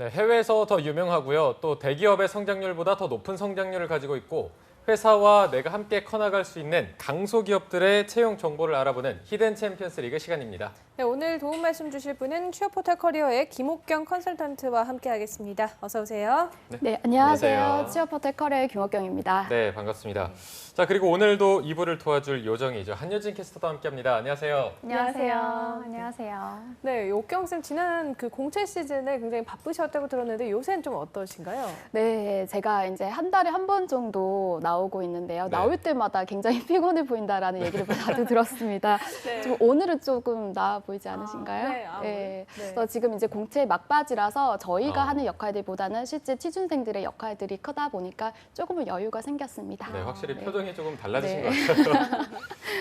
네, 해외에서 더 유명하고요. 또 대기업의 성장률보다 더 높은 성장률을 가지고 있고 회사와 내가 함께 커나갈 수 있는 강소기업들의 채용 정보를 알아보는 히든 챔피언스 리그 시간입니다. 네, 오늘 도움 말씀 주실 분은 취업포털 커리어의 김옥경 컨설턴트와 함께하겠습니다. 어서 오세요. 네, 안녕하세요. 안녕하세요. 취업포털 커리어의 김옥경입니다. 네, 반갑습니다. 자, 그리고 오늘도 2부를 도와줄 요정이죠. 한효진 캐스터도 함께합니다. 안녕하세요. 안녕하세요. 안녕하세요. 네, 옥경 쌤 지난 그 공채 시즌에 굉장히 바쁘셨다고 들었는데 요새는 좀 어떠신가요? 네, 제가 이제 한 달에 한 번 정도 나오고 있는데요. 네. 나올 때마다 굉장히 피곤해 보인다라는 얘기를 다들 들었습니다. 네. 좀 오늘은 조금 나아 보이지 않으신가요? 네, 네. 그래서 지금 이제 공채 막바지라서 저희가 아. 하는 역할들보다는 실제 취준생들의 역할들이 크다 보니까 조금은 여유가 생겼습니다. 네, 확실히 네. 표정이 조금 달라지신 네. 것 같아요. 자,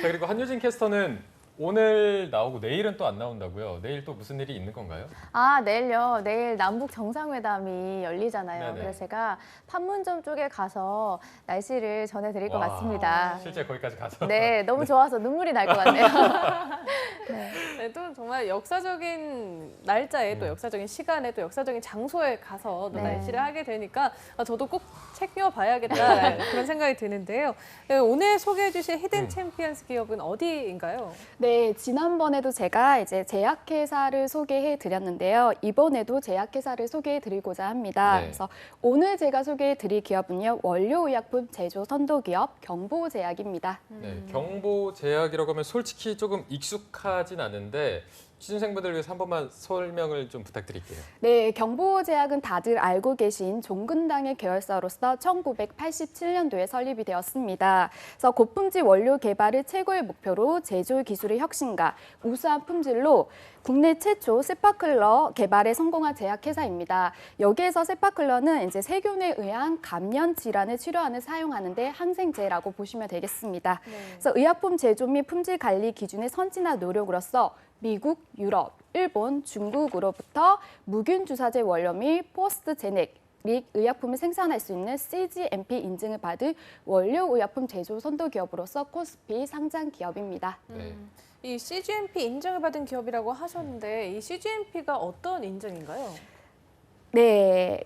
그리고 한효진 캐스터는 오늘 나오고 내일은 또 안 나온다고요? 내일 또 무슨 일이 있는 건가요? 아, 내일요. 내일 남북 정상회담이 열리잖아요. 네네. 그래서 제가 판문점 쪽에 가서 날씨를 전해드릴 것 와, 같습니다. 실제 거기까지 가서. 네, 너무 좋아서 눈물이 날 것 같네요. 네, 또 정말 역사적인 날짜에 또 역사적인 시간에 또 역사적인 장소에 가서 또 네. 날씨를 하게 되니까 저도 꼭 챙겨봐야겠다 그런 생각이 드는데요. 네, 오늘 소개해 주실 히든 챔피언스 기업은 어디인가요? 네, 지난번에도 제가 이제 제약회사를 소개해 드렸는데요. 이번에도 제약회사를 소개해 드리고자 합니다. 네. 그래서 오늘 제가 소개해 드릴 기업은요. 원료의약품 제조 선도기업 경보제약입니다. 네, 경보제약이라고 하면 솔직히 조금 익숙하진 않은데 취준생분들 위해서 한 번만 설명을 좀 부탁드릴게요. 네, 경보제약은 다들 알고 계신 종근당의 계열사로서 1987년도에 설립이 되었습니다. 그래서 고품질 원료 개발을 최고의 목표로 제조 기술의 혁신과 우수한 품질로 국내 최초 세파클러 개발에 성공한 제약회사입니다. 여기에서 세파클러는 이제 세균에 의한 감염 질환을 치료하는 사용하는데 항생제라고 보시면 되겠습니다. 그래서 의약품 제조 및 품질 관리 기준의 선진화 노력으로서 미국, 유럽, 일본, 중국으로부터 무균 주사제 원료 및 포스트 제넥 의약품을 생산할 수 있는 CGMP 인증을 받은 원료 의약품 제조 선도 기업으로서 코스피 상장 기업입니다. 네. 이 CGMP 인정을 받은 기업이라고 하셨는데 이 CGMP가 어떤 인증인가요? 네.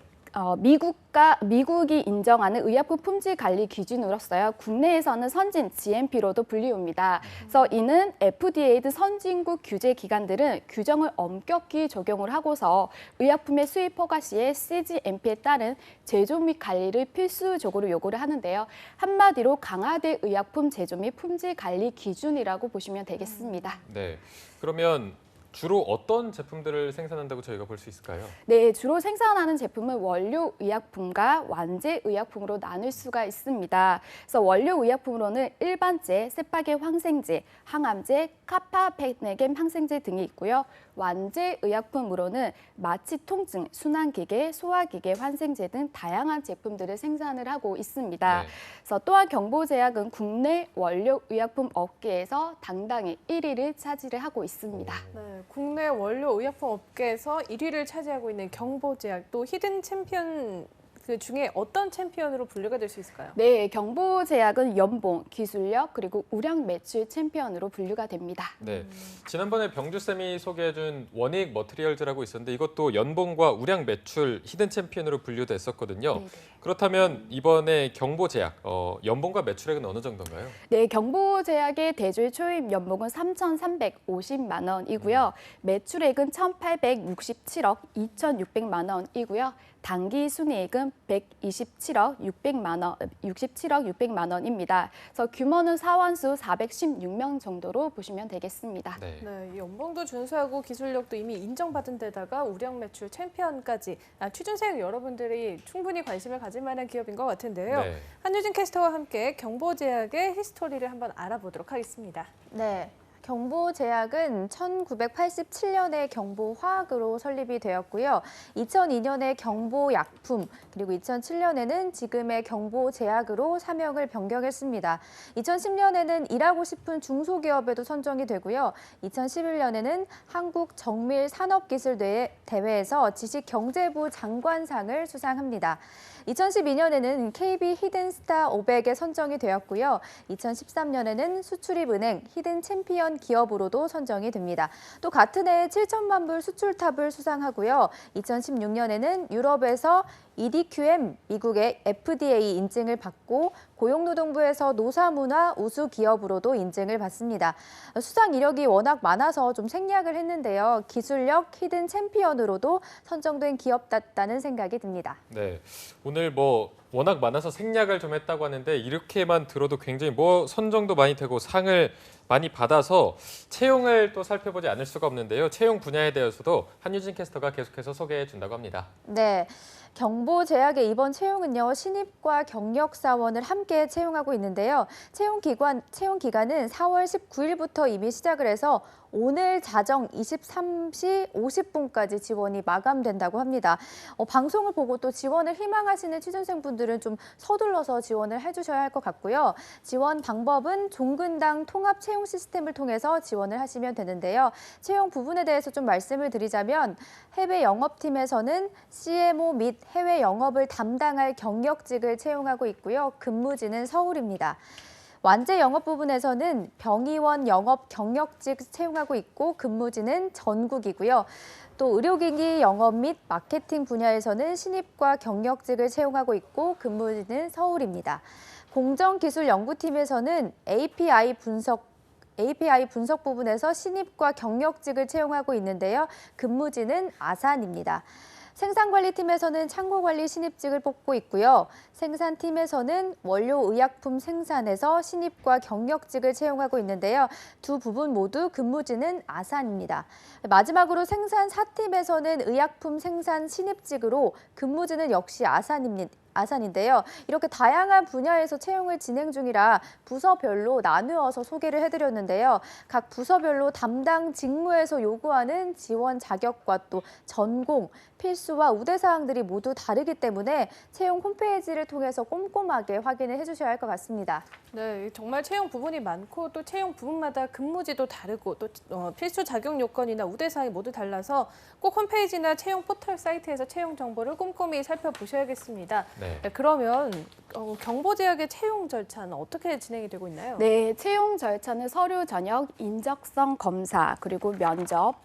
미국이 인정하는 의약품 품질 관리 기준으로서요. 국내에서는 선진 GMP로도 불리웁니다. 그래서 이는 FDA 등 선진국 규제 기관들은 규정을 엄격히 적용을 하고서 의약품의 수입 허가 시에 CGMP에 따른 제조 및 관리를 필수적으로 요구를 하는데요. 한마디로 강화된 의약품 제조 및 품질 관리 기준이라고 보시면 되겠습니다. 네. 그러면 주로 어떤 제품들을 생산한다고 저희가 볼 수 있을까요? 네, 주로 생산하는 제품은 원료 의약품과 완제 의약품으로 나눌 수가 있습니다. 그래서 원료 의약품으로는 일반제, 세파겐 항생제, 항암제, 카파페네겐 항생제 등이 있고요. 완제 의약품으로는 마취 통증, 순환기계, 소화기계, 환생제 등 다양한 제품들을 생산을 하고 있습니다. 네. 그래서 또한 경보제약은 국내 원료 의약품 업계에서 당당히 1위를 차지를 하고 있습니다. 네, 국내 원료 의약품 업계에서 1위를 차지하고 있는 경보제약, 또 히든 챔피언 그 중에 어떤 챔피언으로 분류가 될 수 있을까요? 네, 경보제약은 연봉, 기술력, 그리고 우량 매출 챔피언으로 분류가 됩니다. 네. 지난번에 병주쌤이 소개해준 원익 머티리얼즈라고 있었는데 이것도 연봉과 우량 매출 히든 챔피언으로 분류됐었거든요. 네네. 그렇다면 이번에 경보제약, 연봉과 매출액은 어느 정도인가요? 네, 경보제약의 대졸 초임 연봉은 3,350만 원이고요. 매출액은 1,867억 2,600만 원이고요. 당기 순이익은 127억 600만 원입니다. 그래서 규모는 사원수 416명 정도로 보시면 되겠습니다. 네. 네, 이 연봉도 준수하고 기술력도 이미 인정받은 데다가 우량 매출 챔피언까지 취준생 여러분들이 충분히 관심을 가질 만한 기업인 것 같은데요. 네. 한유진 캐스터와 함께 경보제약의 히스토리를 한번 알아보도록 하겠습니다. 네. 경보제약은 1987년에 경보화학으로 설립이 되었고요. 2002년에 경보약품, 그리고 2007년에는 지금의 경보제약으로 사명을 변경했습니다. 2010년에는 일하고 싶은 중소기업에도 선정이 되고요. 2011년에는 한국정밀산업기술대회에서 지식경제부 장관상을 수상합니다. 2012년에는 KB 히든스타 500에 선정이 되었고요. 2013년에는 수출입은행 히든 챔피언 챔피언 기업으로도 선정이 됩니다. 또 같은 해 7천만 불 수출탑을 수상하고요. 2016년에는 유럽에서 EDQM, 미국의 FDA 인증을 받고 고용노동부에서 노사문화 우수 기업으로도 인증을 받습니다. 수상 이력이 워낙 많아서 좀 생략을 했는데요. 기술력 히든 챔피언으로도 선정된 기업답다는 생각이 듭니다. 네, 오늘 워낙 많아서 생략을 좀 했다고 하는데 이렇게만 들어도 굉장히 선정도 많이 되고 상을 많이 받아서 채용을 또 살펴보지 않을 수가 없는데요. 채용 분야에 대해서도 한유진 캐스터가 계속해서 소개해 준다고 합니다. 네. 경보제약의 이번 채용은요, 신입과 경력사원을 함께 채용하고 있는데요. 채용 기간은 4월 19일부터 이미 시작을 해서 오늘 자정 23시 50분까지 지원이 마감된다고 합니다. 방송을 보고 또 지원을 희망하시는 취준생분들은 좀 서둘러서 지원을 해주셔야 할 것 같고요. 지원 방법은 종근당 통합 채용 시스템을 통해서 지원을 하시면 되는데요. 채용 부분에 대해서 좀 말씀을 드리자면 해외 영업팀에서는 CMO 및 해외 영업을 담당할 경력직을 채용하고 있고요. 근무지는 서울입니다. 완제 영업 부분에서는 병의원 영업 경력직 채용하고 있고 근무지는 전국이고요. 또 의료기기 영업 및 마케팅 분야에서는 신입과 경력직을 채용하고 있고 근무지는 서울입니다. 공정기술연구팀에서는 API 분석 부분에서 신입과 경력직을 채용하고 있는데요. 근무지는 아산입니다. 생산관리팀에서는 창고관리 신입직을 뽑고 있고요. 생산팀에서는 원료의약품 생산에서 신입과 경력직을 채용하고 있는데요. 두 부분 모두 근무지는 아산입니다. 마지막으로 생산4팀에서는 의약품 생산 신입직으로 근무지는 역시 아산인데요. 이렇게 다양한 분야에서 채용을 진행 중이라 부서별로 나누어서 소개를 해드렸는데요. 각 부서별로 담당 직무에서 요구하는 지원 자격과 또 전공, 필수와 우대사항들이 모두 다르기 때문에 채용 홈페이지를 통해서 꼼꼼하게 확인을 해주셔야 할 것 같습니다. 네, 정말 채용 부분이 많고 또 채용 부분마다 근무지도 다르고 또 필수 자격 요건이나 우대사항이 모두 달라서 꼭 홈페이지나 채용 포털 사이트에서 채용 정보를 꼼꼼히 살펴보셔야겠습니다. 네. 네, 그러면 경보제약의 채용 절차는 어떻게 진행이 되고 있나요? 네, 채용 절차는 서류 전형, 인적성 검사, 그리고 면접,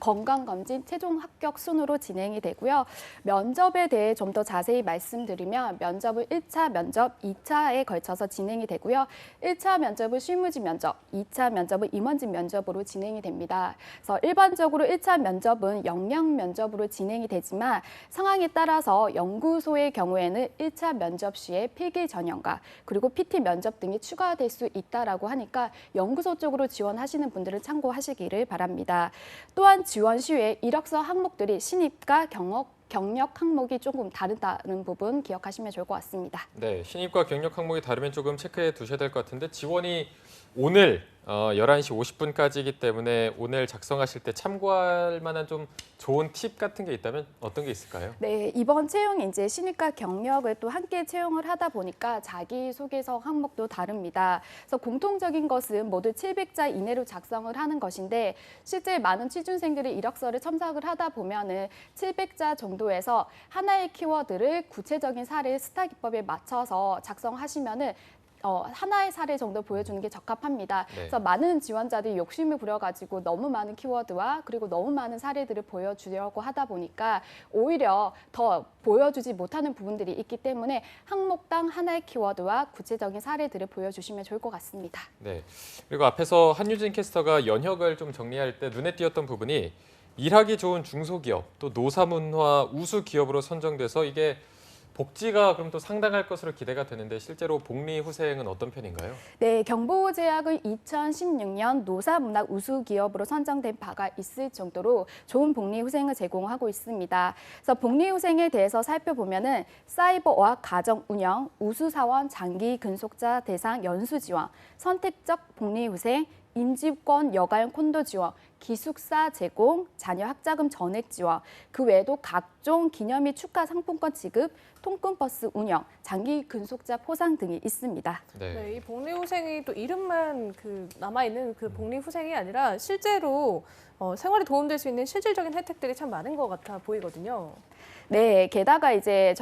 건강검진, 최종 합격 순으로 진행이 되고요. 면접에 대해 좀 더 자세히 말씀드리면 면접은 1차 면접, 2차에 걸쳐서 진행이 되고요. 1차 면접은 실무지 면접, 2차 면접은 임원진 면접으로 진행이 됩니다. 그래서 일반적으로 1차 면접은 역량 면접으로 진행이 되지만 상황에 따라서 연구소의 경우에는 1차 면접 시에 필기 전형과 그리고 PT 면접 등이 추가될 수 있다라고 하니까 연구소 쪽으로 지원하시는 분들은 참고하시기를 바랍니다. 또한 지원 시에 이력서 항목들이 신입과 경력 항목이 조금 다르다는 부분 기억하시면 좋을 것 같습니다. 네, 신입과 경력 항목이 다르면 조금 체크해 두셔야 될 것 같은데 지원이 오늘 11시 50분까지이기 때문에 오늘 작성하실 때 참고할 만한 좀 좋은 팁 같은 게 있다면 어떤 게 있을까요? 네, 이번 채용이 이제 신입과 경력을 또 함께 채용을 하다 보니까 자기소개서 항목도 다릅니다. 그래서 공통적인 것은 모두 700자 이내로 작성을 하는 것인데 실제 많은 취준생들이 이력서를 첨삭을 하다 보면은 700자 정도에서 하나의 키워드를 구체적인 사례 스타 기법에 맞춰서 작성하시면은 하나의 사례 정도 보여주는 게 적합합니다. 네. 그래서 많은 지원자들이 욕심을 부려가지고 너무 많은 키워드와 그리고 너무 많은 사례들을 보여주려고 하다 보니까 오히려 더 보여주지 못하는 부분들이 있기 때문에 항목당 하나의 키워드와 구체적인 사례들을 보여주시면 좋을 것 같습니다. 네. 그리고 앞에서 한유진 캐스터가 연혁을 좀 정리할 때 눈에 띄었던 부분이 일하기 좋은 중소기업, 또 노사문화 우수 기업으로 선정돼서 이게 복지가 그럼 또 상당할 것으로 기대가 되는데 실제로 복리 후생은 어떤 편인가요? 네, 경보제약은 2016년 노사문화 우수 기업으로 선정된 바가 있을 정도로 좋은 복리 후생을 제공하고 있습니다. 그래서 복리 후생에 대해서 살펴보면은 사이버어학 가정 운영, 우수 사원 장기 근속자 대상 연수 지원, 선택적 복리 후생, 인지권 여갈 콘도 지원, 기숙사 제공, 자녀 학자금 전액 지원, 그 외에도 각종 기념일 축하 상품권 지급, 통근버스 운영, 장기 근속자 포상 등이 있습니다. 네, 이 복리후생이 또 이름만 남아있는 그 복리후생이 아니라 실제로 생활에 도움될 수 있는 실질적인 혜택들이 참 많은 것 같아 보이거든요. 네, 게다가 이제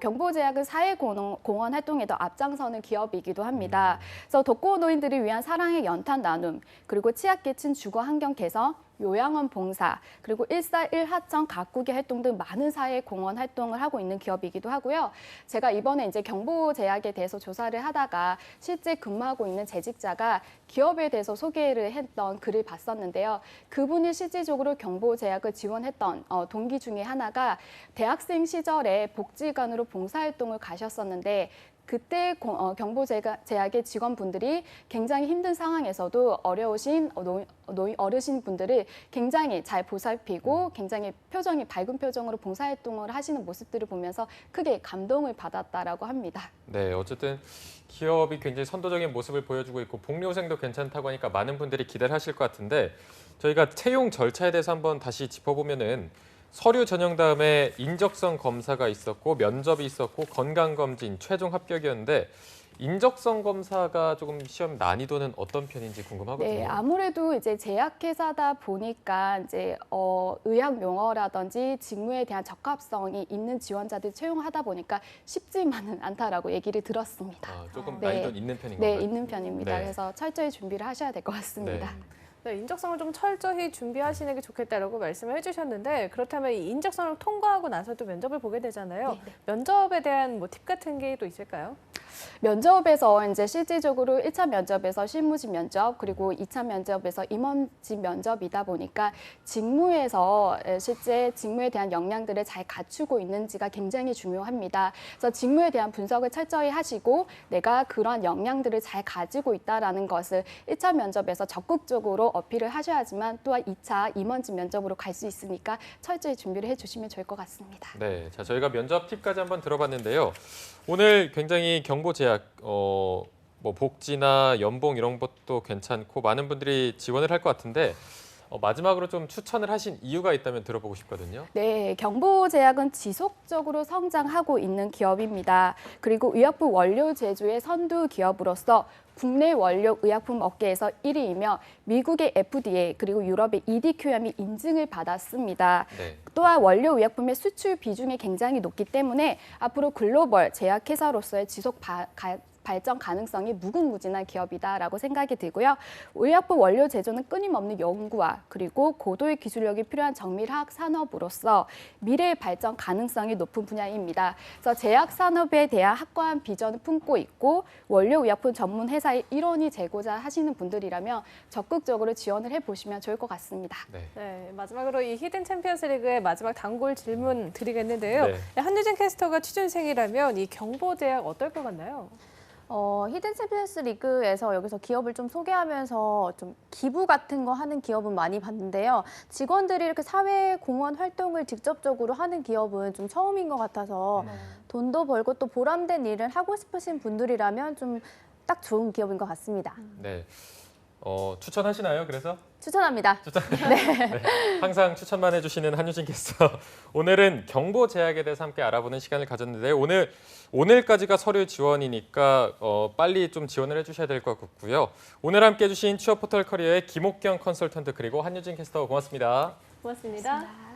경보제약은 사회공헌 활동에도 앞장서는 기업이기도 합니다. 그래서 독거노인들을 위한 사랑의 연탄 나눔, 그리고 취약계층 주거 환경 개선, 요양원 봉사, 그리고 141 하청 가꾸기 활동 등 많은 사회 공헌 활동을 하고 있는 기업이기도 하고요. 제가 이번에 이제 경보제약에 대해서 조사를 하다가 실제 근무하고 있는 재직자가 기업에 대해서 소개를 했던 글을 봤었는데요. 그분이 실질적으로 경보제약을 지원했던 동기 중에 하나가 대학생 시절에 복지관으로 봉사활동을 가셨었는데 그때 경보제약의 직원분들이 굉장히 힘든 상황에서도 어려우신 어르신분들을 굉장히 잘 보살피고 굉장히 표정이 밝은 표정으로 봉사활동을 하시는 모습들을 보면서 크게 감동을 받았다라고 합니다. 네, 어쨌든 기업이 굉장히 선도적인 모습을 보여주고 있고 복리후생도 괜찮다고 하니까 많은 분들이 기대를 하실 것 같은데 저희가 채용 절차에 대해서 한번 다시 짚어보면은 서류 전형 다음에 인적성 검사가 있었고 면접이 있었고 건강검진, 최종 합격이었는데 인적성 검사가 조금 시험 난이도는 어떤 편인지 궁금하거든요. 네, 아무래도 이제 제약회사다 보니까 이제 의학 용어라든지 직무에 대한 적합성이 있는 지원자들 채용하다 보니까 쉽지만은 않다라고 얘기를 들었습니다. 조금 네. 난이도는 있는 편인 네, 건가요? 있는 편입니다. 네. 그래서 철저히 준비를 하셔야 될 것 같습니다. 네. 네, 인적성을 좀 철저히 준비하시는 게 좋겠다라고 말씀을 해주셨는데 그렇다면 이 인적성을 통과하고 나서도 면접을 보게 되잖아요. 면접에 대한 뭐 팁 같은 게 또 있을까요? 면접에서 이제 실질적으로 1차 면접에서 실무직 면접 그리고 2차 면접에서 임원직 면접이다 보니까 직무에서 실제 직무에 대한 역량들을 잘 갖추고 있는지가 굉장히 중요합니다. 그래서 직무에 대한 분석을 철저히 하시고 내가 그런 역량들을 잘 가지고 있다라는 것을 1차 면접에서 적극적으로 어필을 하셔야지만 또한 2차 임원직 면접으로 갈 수 있으니까 철저히 준비를 해주시면 좋을 것 같습니다. 네, 자 저희가 면접 팁까지 한번 들어봤는데요. 오늘 굉장히 경보제약 뭐 복지나 연봉 이런 것도 괜찮고 많은 분들이 지원을 할 것 같은데 마지막으로 좀 추천을 하신 이유가 있다면 들어보고 싶거든요. 네, 경보제약은 지속적으로 성장하고 있는 기업입니다. 그리고 의약품 원료 제조의 선두 기업으로서 국내 원료 의약품 업계에서 1위이며 미국의 FDA 그리고 유럽의 EDQM이 인증을 받았습니다. 네. 또한 원료 의약품의 수출 비중이 굉장히 높기 때문에 앞으로 글로벌 제약회사로서의 지속 발전 가능성이 무궁무진한 기업이다라고 생각이 들고요. 의약품 원료 제조는 끊임없는 연구와 그리고 고도의 기술력이 필요한 정밀화학 산업으로서 미래의 발전 가능성이 높은 분야입니다. 그래서 제약 산업에 대한 확고한 비전을 품고 있고 원료 의약품 전문 회사의 일원이 되고자 하시는 분들이라면 적극적으로 지원을 해보시면 좋을 것 같습니다. 네. 네, 마지막으로 이 히든 챔피언스 리그의 마지막 단골 질문 드리겠는데요. 네. 한유진 캐스터가 취준생이라면 이 경보제약 어떨 것 같나요? 히든 챔피언스 리그에서 여기서 기업을 좀 소개하면서 좀 기부 같은 거 하는 기업은 많이 봤는데요. 직원들이 이렇게 사회 공헌 활동을 직접적으로 하는 기업은 좀 처음인 것 같아서 돈도 벌고 또 보람된 일을 하고 싶으신 분들이라면 좀 딱 좋은 기업인 것 같습니다. 네. 추천하시나요? 그래서? 추천합니다. 네. 항상 추천만 해주시는 한유진 캐스터. 오늘은 경보제약에 대해서 함께 알아보는 시간을 가졌는데요. 오늘까지가 서류 지원이니까 빨리 좀 지원을 해주셔야 될 것 같고요. 오늘 함께 해주신 취업포털 커리어의 김옥경 컨설턴트 그리고 한유진 캐스터 고맙습니다. 고맙습니다.